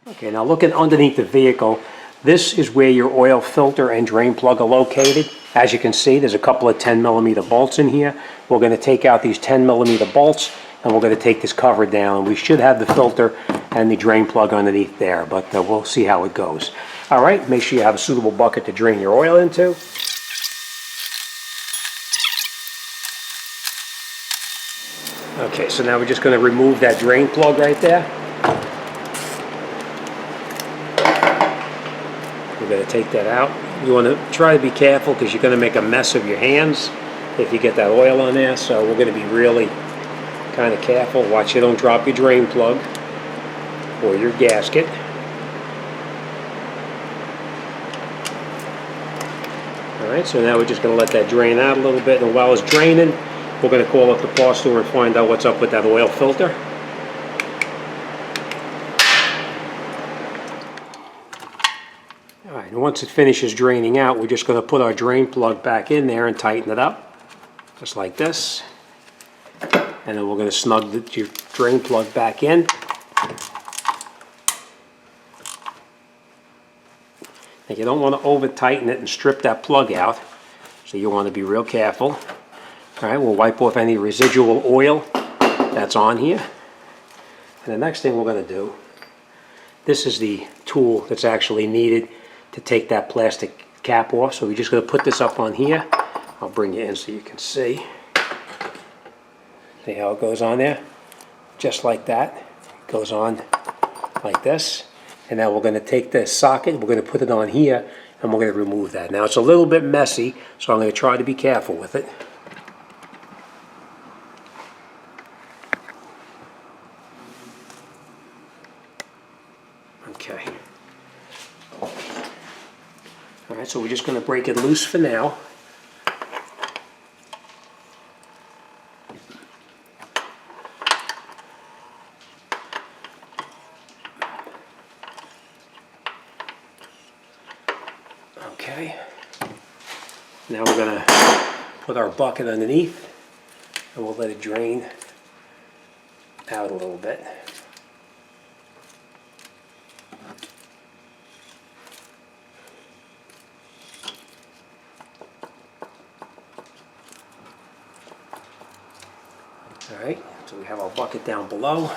Okay, now looking underneath the vehicle, this is where your oil filter and drain plug are located. As you can see, there's a couple of 10mm bolts in here. We're going to take out these 10mm bolts and we're going to take this cover down. We should have the filter and the drain plug underneath there, but we'll see how it goes. All right, make sure you have a suitable bucket to drain your oil into. Okay, so now we're just going to remove that drain plug right there. We're going to take that out. You want to try to be careful because you're going to make a mess of your hands if you get that oil on there. So we're going to be really kind of careful. Watch you don't drop your drain plug or your gasket. Alright, so now we're just going to let that drain out a little bit, and while it's draining, we're going to call up the parts store and find out what's up with that oil filter. Alright, and once it finishes draining out, we're just going to put our drain plug back in there and tighten it up, just like this. And then we're going to snug your drain plug back in. And you don't want to over tighten it and strip that plug out, so you want to be real careful. Alright, we'll wipe off any residual oil that's on here. And the next thing we're going to do, this is the tool that's actually needed to take that plastic cap off. So we're just going to put this up on here. I'll bring you in so you can see. See how it goes on there? Just like that. It goes on like this. And now we're going to take the socket, we're going to put it on here, and we're going to remove that. Now it's a little bit messy, so I'm going to try to be careful with it. Okay. Alright, so we're just going to break it loose for now. Okay, now we're going to put our bucket underneath and we'll let it drain out a little bit. Alright, so we have our bucket down below,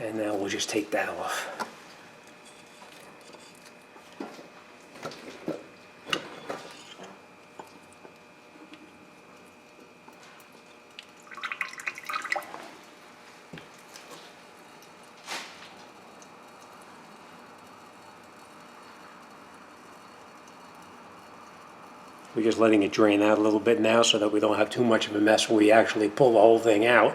and now we'll just take that off. We're just letting it drain out a little bit now so that we don't have too much of a mess when we actually pull the whole thing out.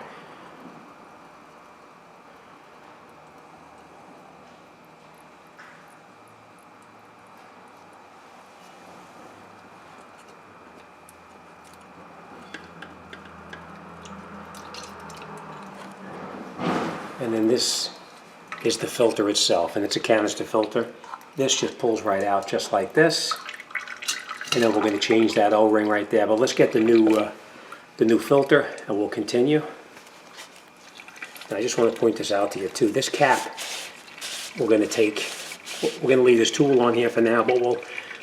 And then this is the filter itself, and it's a canister filter. This just pulls right out just like this. And then we're going to change that O-ring right there. But let's get the new filter, and we'll continue. And I just want to point this out to you too. This cap, we're going to leave this tool on here for now, but we're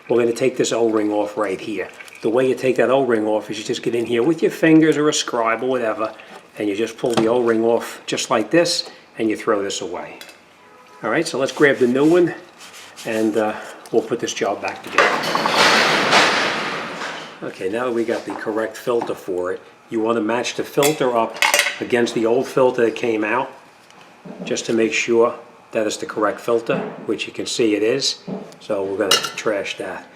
going to take this O-ring off right here. The way you take that O-ring off is you just get in here with your fingers or a scribe or whatever, and you just pull the O-ring off just like this, and you throw this away. All right, so let's grab the new one, and we'll put this job back together. Okay, now that we got the correct filter for it, you want to match the filter up against the old filter that came out, just to make sure that it's the correct filter, which you can see it is. So we're going to trash that.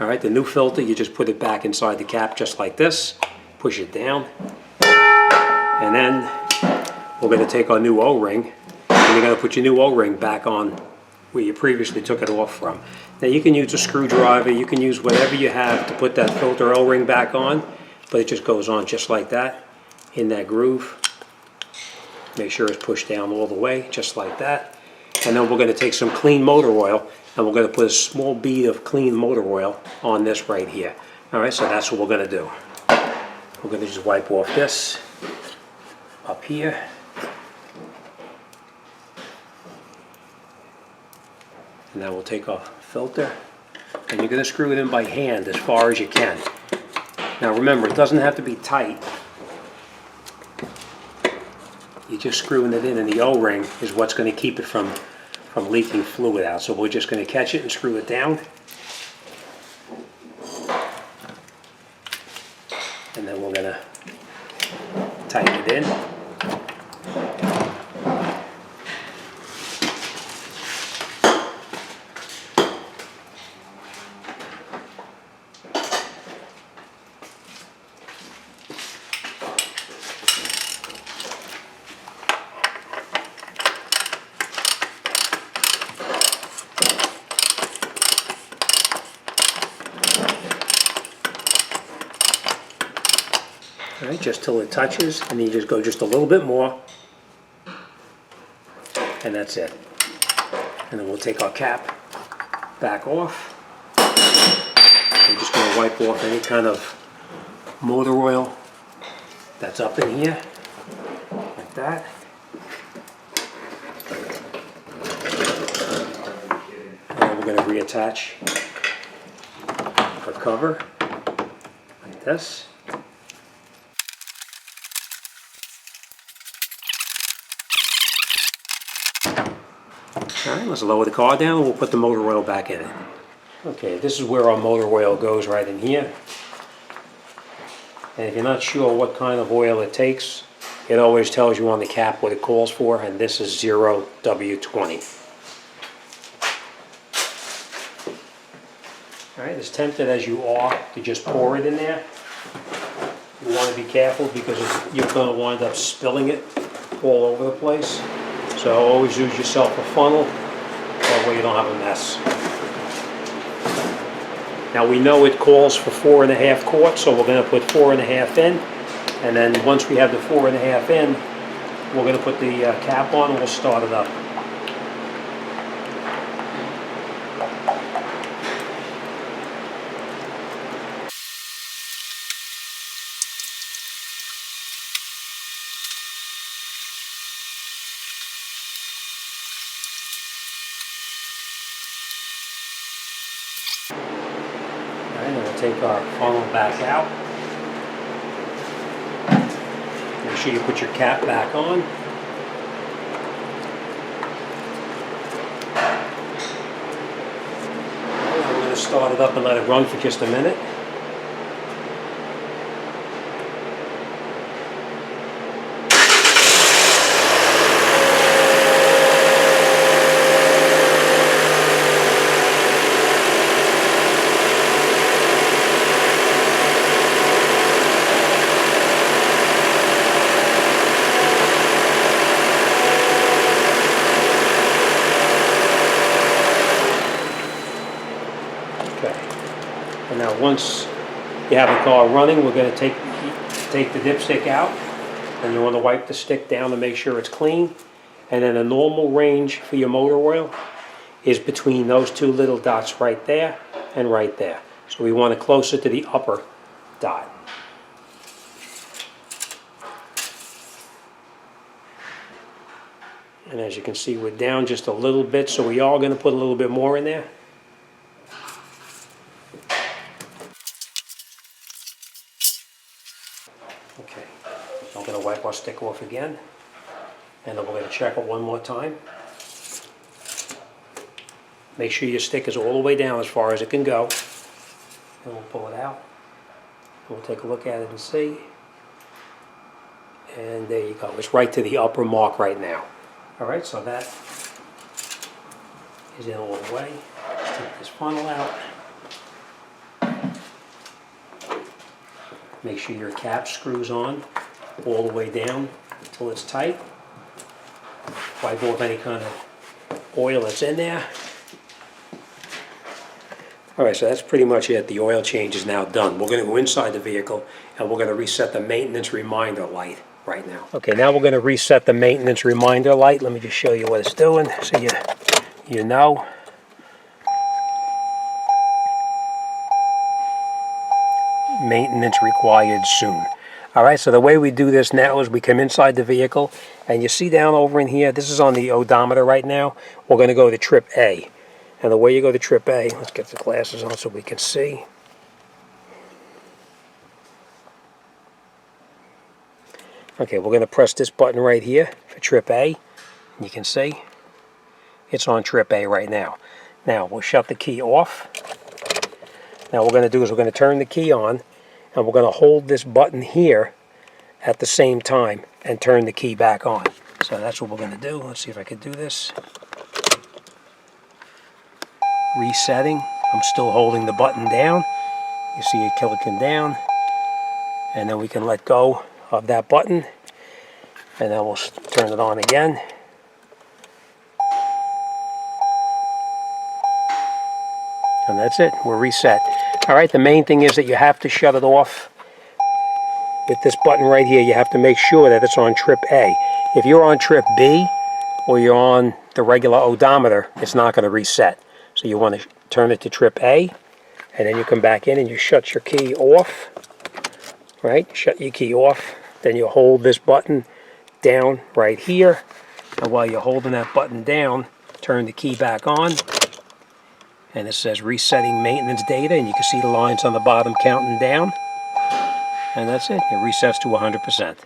All right, the new filter, you just put it back inside the cap just like this, push it down, and then we're going to take our new O-ring, and you're going to put your new O-ring back on where you previously took it off from. Now you can use a screwdriver, you can use whatever you have to put that filter O-ring back on, but it just goes on just like that, in that groove. Make sure it's pushed down all the way, just like that. And then we're going to take some clean motor oil, and we're going to put a small bead of clean motor oil on this right here. Alright, so that's what we're going to do. We're going to just wipe off this up here. And now we'll take our filter, and you're going to screw it in by hand as far as you can. Now remember, it doesn't have to be tight. You're just screwing it in, and the O-ring is what's going to keep it from leaking fluid out. So we're just going to catch it and screw it down. And then we're going to tighten it in. All right, just till it touches, and then you just go just a little bit more, and that's it. And then we'll take our cap back off. We're just going to wipe off any kind of motor oil that's up in here, like that. And then we're going to reattach our cover, like this. Alright, let's lower the car down and we'll put the motor oil back in it. Okay, this is where our motor oil goes, right in here. And if you're not sure what kind of oil it takes, it always tells you on the cap what it calls for, and this is 0W20. Alright, as tempted as you are to just pour it in there, you want to be careful because you're going to wind up spilling it all over the place. So always use yourself a funnel, that way you don't have a mess. Now we know it calls for 4.5 quarts, so we're going to put 4.5 in, and then once we have the 4.5 in, we're going to put the cap on and we'll start it up. And we'll take our funnel back out. Make sure you put your cap back on. And we're going to start it up and let it run for just a minute. And now once you have the car running, we're going to take the dipstick out, and you want to wipe the stick down to make sure it's clean. And then a normal range for your motor oil is between those two little dots right there and right there. So we want it closer to the upper dot. And as you can see, we're down just a little bit, so we are going to put a little bit more in there. Okay, so I'm going to wipe our stick off again, and then we're going to check it one more time. Make sure your stick is all the way down as far as it can go. And we'll pull it out. We'll take a look at it and see. And there you go. It's right to the upper mark right now. Alright, so that is in all the way. Let's take this funnel out. Make sure your cap screws on all the way down until it's tight. Wipe off any kind of oil that's in there. Alright, so that's pretty much it. The oil change is now done. We're going to go inside the vehicle and we're going to reset the maintenance reminder light right now. Okay, now we're going to reset the maintenance reminder light. Let me just show you what it's doing so you know. Maintenance required soon. Alright, so the way we do this now is we come inside the vehicle, and you see down over in here, this is on the odometer right now. We're going to go to trip A. And the way you go to trip A, let's get the glasses on so we can see. Okay, we're going to press this button right here for trip A. You can see it's on trip A right now. Now we'll shut the key off. Now what we're going to do is we're going to turn the key on, and we're going to hold this button here at the same time and turn the key back on. So that's what we're going to do. Let's see if I can do this. Resetting. I'm still holding the button down. You see it clicking down. And then we can let go of that button. And then we'll turn it on again. And that's it. We're reset. Alright, the main thing is that you have to shut it off. With this button right here, you have to make sure that it's on trip A. If you're on trip B, or you're on the regular odometer, it's not going to reset. So you want to turn it to trip A, and then you come back in and you shut your key off. Right? Shut your key off. Then you hold this button down right here. And while you're holding that button down, turn the key back on. And it says resetting maintenance data, and you can see the lines on the bottom counting down. And that's it. It resets to 100%.